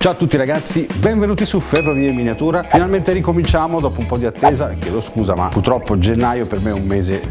Ciao a tutti ragazzi, benvenuti su Ferrovie in Miniatura. Finalmente ricominciamo dopo un po' di attesa, chiedo scusa ma purtroppo gennaio per me è un mese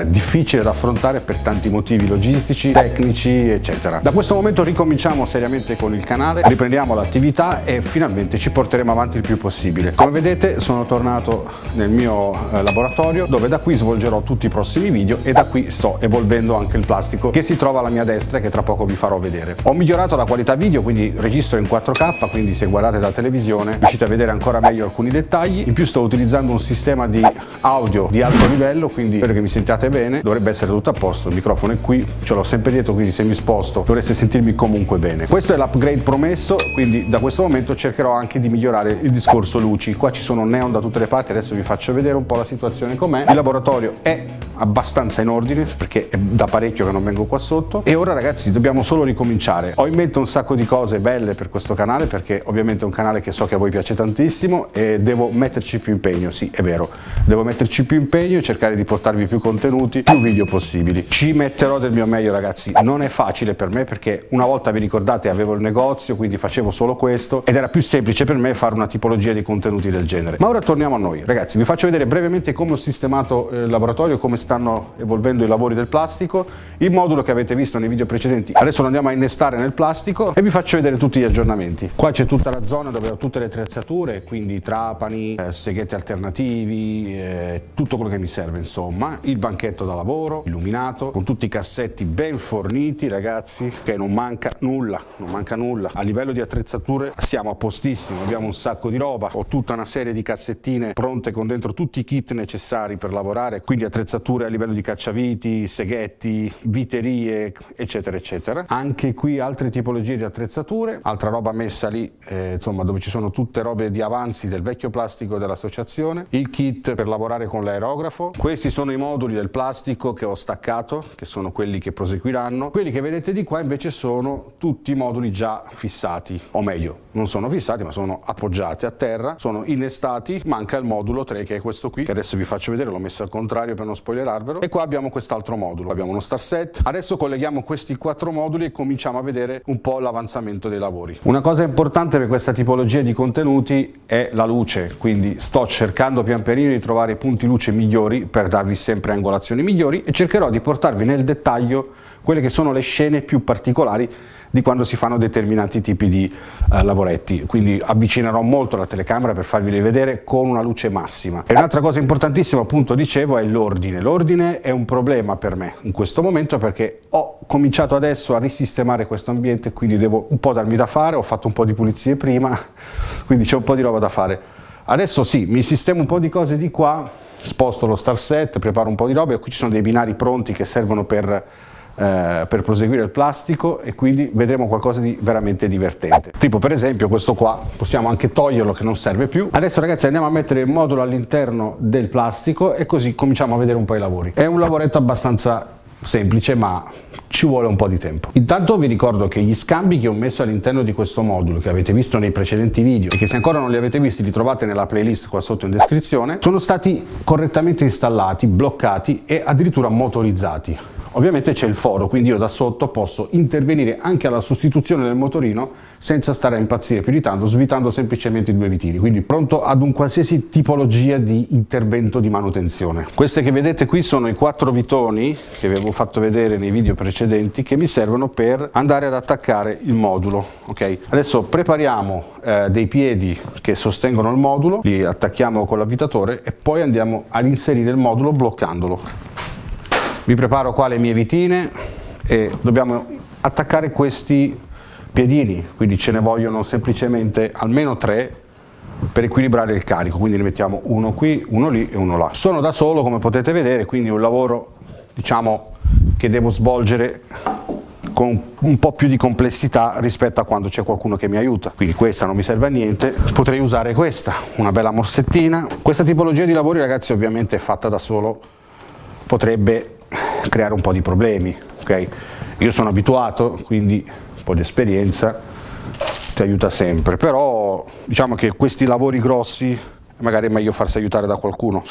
difficile da affrontare per tanti motivi logistici, tecnici eccetera. Da questo momento ricominciamo seriamente con il canale, riprendiamo l'attività e finalmente ci porteremo avanti il più possibile. Come vedete sono tornato nel mio laboratorio dove da qui svolgerò tutti i prossimi video e da qui sto evolvendo anche il plastico che si trova alla mia destra e che tra poco vi farò vedere. Ho migliorato la qualità video, quindi registro in 4K, quindi se guardate da televisione riuscite a vedere ancora meglio alcuni dettagli. In più sto utilizzando un sistema di audio di alto livello, quindi spero che mi sentiate bene, dovrebbe essere tutto a posto, il microfono è qui, ce l'ho sempre dietro, quindi se mi sposto dovreste sentirmi comunque bene. Questo è l'upgrade promesso, quindi da questo momento cercherò anche di migliorare il discorso luci. Qua ci sono neon da tutte le parti, adesso vi faccio vedere un po' la situazione com'è. Il laboratorio è abbastanza in ordine perché è da parecchio che non vengo qua sotto e ora ragazzi dobbiamo solo ricominciare. Ho in mente un sacco di cose belle per questo canale perché ovviamente è un canale che so che a voi piace tantissimo e devo metterci più impegno, sì è vero, devo metterci più impegno e cercare di portarvi più contenuti, più video possibili. Ci metterò del mio meglio ragazzi, non è facile per me perché una volta vi ricordate avevo il negozio, quindi facevo solo questo ed era più semplice per me fare una tipologia di contenuti del genere. Ma ora torniamo a noi ragazzi, vi faccio vedere brevemente come ho sistemato il laboratorio, come stanno evolvendo i lavori del plastico, il modulo che avete visto nei video precedenti. Adesso lo andiamo a innestare nel plastico e vi faccio vedere tutti gli aggiornamenti. Qua c'è tutta la zona dove ho tutte le attrezzature, quindi trapani, seghetti alternativi, tutto quello che mi serve insomma. Il banchetto da lavoro, illuminato, con tutti i cassetti ben forniti ragazzi, che non manca nulla, non manca nulla. A livello di attrezzature siamo a postissimo, abbiamo un sacco di roba, ho tutta una serie di cassettine pronte con dentro tutti i kit necessari per lavorare, quindi attrezzature a livello di cacciaviti, seghetti, viterie eccetera eccetera. Anche qui altre tipologie di attrezzature, altra roba messa lì insomma dove ci sono tutte robe di avanzi del vecchio plastico dell'associazione, il kit per lavorare con l'aerografo. Questi sono i moduli del plastico che ho staccato, che sono quelli che proseguiranno. Quelli che vedete di qua invece sono tutti i moduli già fissati, o meglio non sono fissati ma sono appoggiati a terra, sono innestati. Manca il modulo 3 che è questo qui, che adesso vi faccio vedere, l'ho messo al contrario per non spoilerarvelo, e qua abbiamo quest'altro modulo, abbiamo uno star set. Adesso colleghiamo questi 4 moduli e cominciamo a vedere un po' l'avanzamento dei lavori. Una cosa importante per questa tipologia di contenuti è la luce, quindi sto cercando pian pianino di trovare punti luce migliori per darvi sempre angolazioni migliori e cercherò di portarvi nel dettaglio quelle che sono le scene più particolari di quando si fanno determinati tipi di lavoretti, quindi avvicinerò molto la telecamera per farvi vedere con una luce massima. E un'altra cosa importantissima appunto dicevo è l'ordine. L'ordine è un problema per me in questo momento perché ho cominciato adesso a risistemare questo ambiente, quindi devo un po' darmi da fare, ho fatto un po' di pulizie prima, quindi c'è un po' di roba da fare. Adesso sì, mi sistemo un po' di cose di qua, sposto lo star set, preparo un po' di roba e qui ci sono dei binari pronti che servono per proseguire il plastico e quindi vedremo qualcosa di veramente divertente. Tipo per esempio questo qua, possiamo anche toglierlo che non serve più. Adesso ragazzi andiamo a mettere il modulo all'interno del plastico e così cominciamo a vedere un po' i lavori. È un lavoretto abbastanza semplice ma ci vuole un po' di tempo. Intanto vi ricordo che gli scambi che ho messo all'interno di questo modulo, che avete visto nei precedenti video e che se ancora non li avete visti li trovate nella playlist qua sotto in descrizione, sono stati correttamente installati, bloccati e addirittura motorizzati. Ovviamente c'è il foro, quindi io da sotto posso intervenire anche alla sostituzione del motorino senza stare a impazzire più di tanto, svitando semplicemente i 2 vitini, quindi pronto ad un qualsiasi tipologia di intervento di manutenzione. Queste che vedete qui sono i 4 vitoni che vi avevo fatto vedere nei video precedenti che mi servono per andare ad attaccare il modulo. Ok, adesso prepariamo dei piedi che sostengono il modulo, li attacchiamo con l'avvitatore e poi andiamo ad inserire il modulo bloccandolo. Vi preparo qua le mie vitine e dobbiamo attaccare questi piedini, quindi ce ne vogliono semplicemente almeno 3 per equilibrare il carico, quindi ne mettiamo uno qui, uno lì e uno là. Sono da solo come potete vedere, quindi è un lavoro diciamo che devo svolgere con un po' più di complessità rispetto a quando c'è qualcuno che mi aiuta. Quindi questa non mi serve a niente, potrei usare questa, una bella morsettina. Questa tipologia di lavori ragazzi ovviamente fatta da solo potrebbe creare un po' di problemi, ok? Io sono abituato, quindi un po' di esperienza ti aiuta sempre, però diciamo che questi lavori grossi magari è meglio farsi aiutare da qualcuno.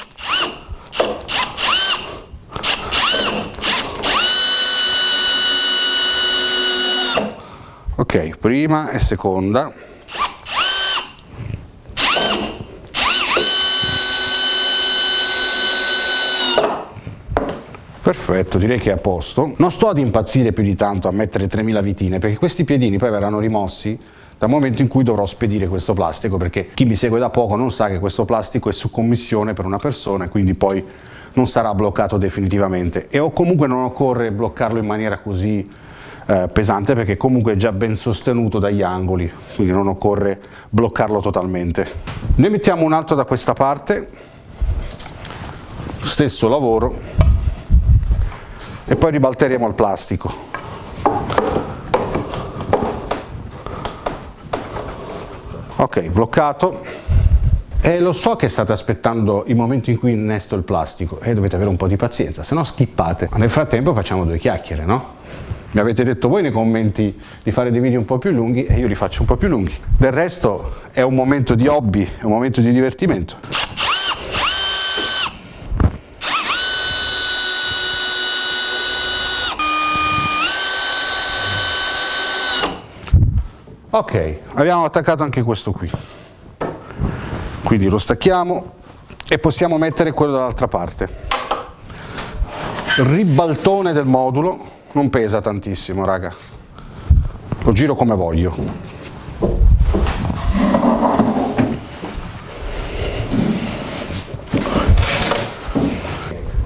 Ok, prima e seconda. Perfetto, direi che è a posto. Non sto ad impazzire più di tanto a mettere 3000 vitine, perché questi piedini poi verranno rimossi dal momento in cui dovrò spedire questo plastico, perché chi mi segue da poco non sa che questo plastico è su commissione per una persona e quindi poi non sarà bloccato definitivamente, e o comunque non occorre bloccarlo in maniera così pesante, perché comunque è già ben sostenuto dagli angoli, quindi non occorre bloccarlo totalmente. Ne mettiamo un altro da questa parte, stesso lavoro, e poi ribalteremo il plastico. Ok, bloccato. E lo so che state aspettando il momento in cui innesto il plastico e dovete avere un po' di pazienza, se no skippate. Ma nel frattempo facciamo due chiacchiere, no? Mi avete detto voi nei commenti di fare dei video un po' più lunghi e io li faccio un po' più lunghi. Del resto è un momento di hobby, è un momento di divertimento. Ok, abbiamo attaccato anche questo qui, quindi lo stacchiamo e possiamo mettere quello dall'altra parte. Il ribaltone del modulo non pesa tantissimo, raga, lo giro come voglio.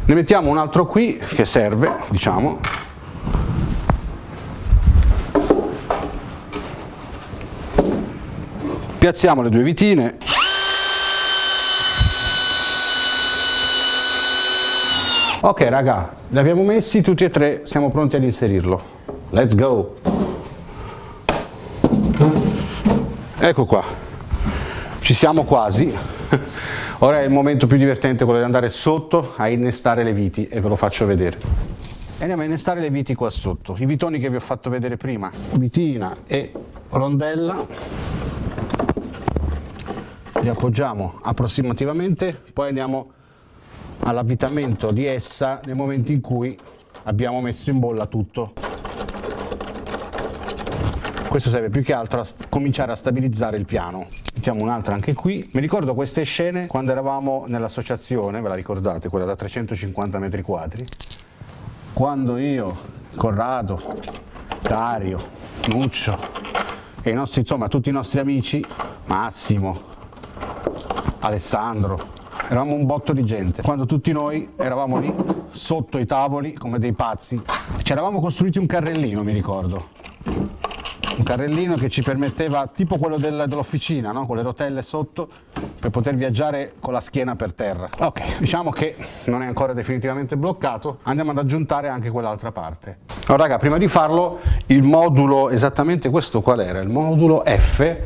Ne mettiamo un altro qui che serve, diciamo. Piazziamo le due vitine. Ok raga, li abbiamo messi tutti e tre, siamo pronti ad inserirlo. Let's go! Ecco qua, ci siamo quasi. Ora è il momento più divertente, quello di andare sotto a innestare le viti, e ve lo faccio vedere. E andiamo a innestare le viti qua sotto, i vitoni che vi ho fatto vedere prima. Vitina e rondella. Li appoggiamo approssimativamente, poi andiamo all'avvitamento di essa nel momento in cui abbiamo messo in bolla tutto. Questo serve più che altro a cominciare a stabilizzare il piano. Mettiamo un'altra anche qui. Mi ricordo queste scene quando eravamo nell'associazione, ve la ricordate, quella da 350 metri quadri? Quando io, Corrado, Dario, Nuccio e i nostri, insomma tutti i nostri amici, Massimo, Alessandro, eravamo un botto di gente, quando tutti noi eravamo lì sotto i tavoli come dei pazzi. Ci eravamo costruiti un carrellino, mi ricordo, un carrellino che ci permetteva, tipo quello dell'officina, no? Con le rotelle sotto, per poter viaggiare con la schiena per terra. Ok, diciamo che non è ancora definitivamente bloccato, andiamo ad aggiuntare anche quell'altra parte. Allora raga, prima di farlo, il modulo, esattamente questo qual era? Il modulo F,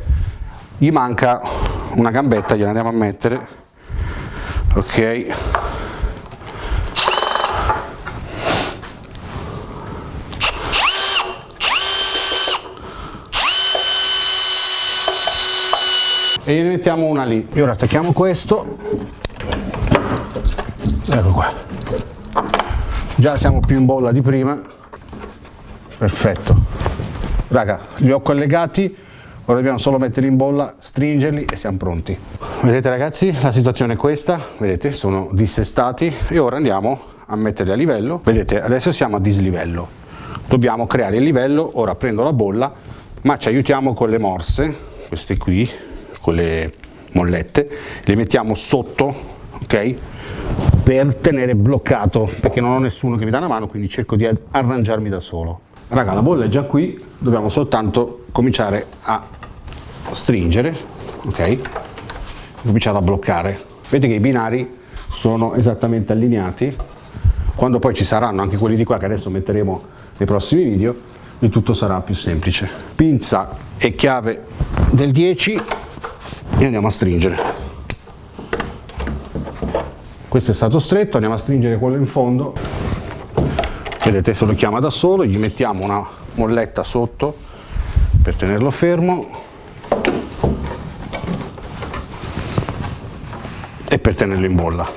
gli manca una gambetta, gliela andiamo a mettere. Ok, e ne mettiamo una lì. E ora attacchiamo questo, ecco qua, già siamo più in bolla di prima. Perfetto raga, li ho collegati. Ora dobbiamo solo metterli in bolla, stringerli e siamo pronti. Vedete ragazzi, la situazione è questa, vedete, sono dissestati e ora andiamo a metterli a livello. Vedete, adesso siamo a dislivello, dobbiamo creare il livello. Ora prendo la bolla, ma ci aiutiamo con le morse, queste qui, con le mollette, le mettiamo sotto, ok? Per tenere bloccato, perché non ho nessuno che mi dà una mano, quindi cerco di arrangiarmi da solo. Raga, la bolla è già qui, dobbiamo soltanto cominciare a stringere, ok? Cominciare a bloccare. Vedete che i binari sono esattamente allineati. Quando poi ci saranno anche quelli di qua, che adesso metteremo nei prossimi video, il tutto sarà più semplice. Pinza e chiave del 10 e andiamo a stringere. Questo è stato stretto, andiamo a stringere quello in fondo. Vedete, se lo chiama da solo, gli mettiamo una molletta sotto per tenerlo fermo e per tenerlo in bolla.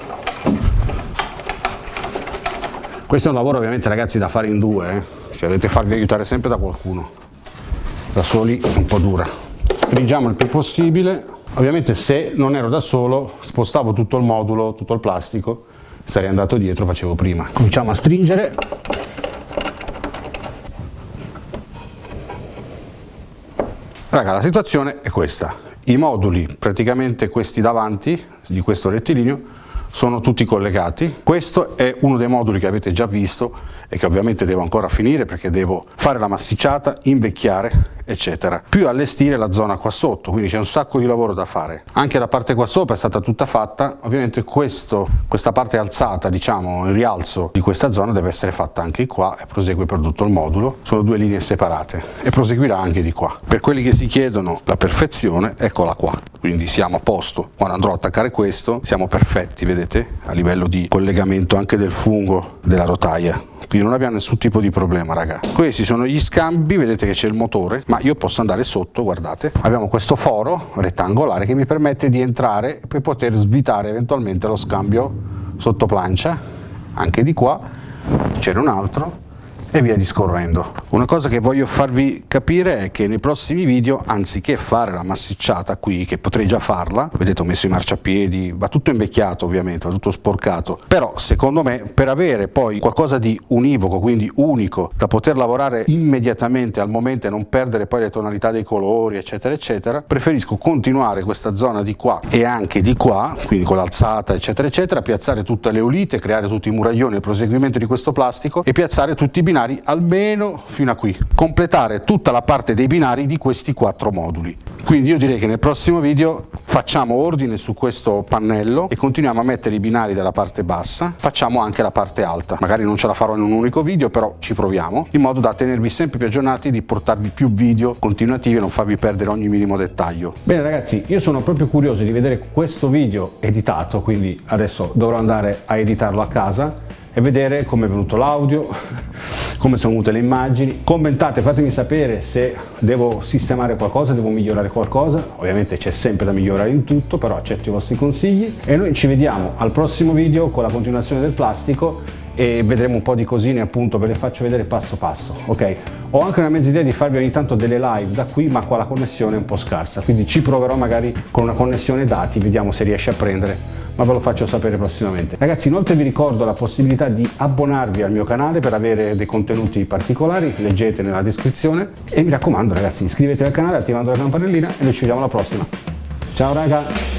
Questo è un lavoro ovviamente ragazzi da fare in due, cioè dovete farvi aiutare sempre da qualcuno, da soli è un po' dura. Stringiamo il più possibile. Ovviamente se non ero da solo spostavo tutto il modulo, tutto il plastico, sarei andato dietro, facevo prima. Cominciamo a stringere. Raga, la situazione è questa: i moduli, praticamente questi davanti di questo rettilineo, sono tutti collegati. Questo è uno dei moduli che avete già visto e che ovviamente devo ancora finire perché devo fare la massicciata, invecchiare, eccetera, più allestire la zona qua sotto, quindi c'è un sacco di lavoro da fare. Anche la parte qua sopra è stata tutta fatta, ovviamente questa parte alzata, diciamo il rialzo di questa zona deve essere fatta anche qua e prosegue per tutto il modulo. Sono due linee separate e proseguirà anche di qua. Per quelli che si chiedono la perfezione, eccola qua, quindi siamo a posto. Quando andrò a attaccare questo siamo perfetti, vedete, a livello di collegamento anche del fungo della rotaia. Quindi non abbiamo nessun tipo di problema, raga. Questi sono gli scambi, vedete che c'è il motore, ma io posso andare sotto, guardate. Abbiamo questo foro rettangolare che mi permette di entrare per poter svitare eventualmente lo scambio sotto plancia. Anche di qua c'era un altro e via discorrendo. Una cosa che voglio farvi capire è che nei prossimi video, anziché fare la massicciata qui, che potrei già farla, vedete ho messo i marciapiedi, va tutto invecchiato ovviamente, va tutto sporcato, però secondo me per avere poi qualcosa di univoco, quindi unico, da poter lavorare immediatamente al momento e non perdere poi le tonalità dei colori eccetera eccetera, preferisco continuare questa zona di qua e anche di qua, quindi con l'alzata eccetera eccetera, piazzare tutte le ulite, creare tutti i muraglioni, il proseguimento di questo plastico e piazzare tutti i binari almeno fino a qui, completare tutta la parte dei binari di questi 4 moduli. Quindi io direi che nel prossimo video facciamo ordine su questo pannello e continuiamo a mettere i binari dalla parte bassa, facciamo anche la parte alta. Magari non ce la farò in un unico video, però ci proviamo, in modo da tenervi sempre più aggiornati, di portarvi più video continuativi e non farvi perdere ogni minimo dettaglio. Bene ragazzi, io sono proprio curioso di vedere questo video editato, quindi adesso dovrò andare a editarlo a casa e vedere come è venuto l'audio, come sono venute le immagini. Commentate, fatemi sapere se devo sistemare qualcosa, devo migliorare qualcosa. Ovviamente c'è sempre da migliorare in tutto, però accetto i vostri consigli e noi ci vediamo al prossimo video con la continuazione del plastico e vedremo un po' di cosine, appunto ve le faccio vedere passo passo, ok? Ho anche una mezza idea di farvi ogni tanto delle live da qui, ma qua la connessione è un po' scarsa, quindi ci proverò magari con una connessione dati, vediamo se riesce a prendere, ma ve lo faccio sapere prossimamente. Ragazzi, inoltre vi ricordo la possibilità di abbonarvi al mio canale per avere dei contenuti particolari, leggete nella descrizione e mi raccomando ragazzi, iscrivetevi al canale attivando la campanellina e noi ci vediamo alla prossima. Ciao raga!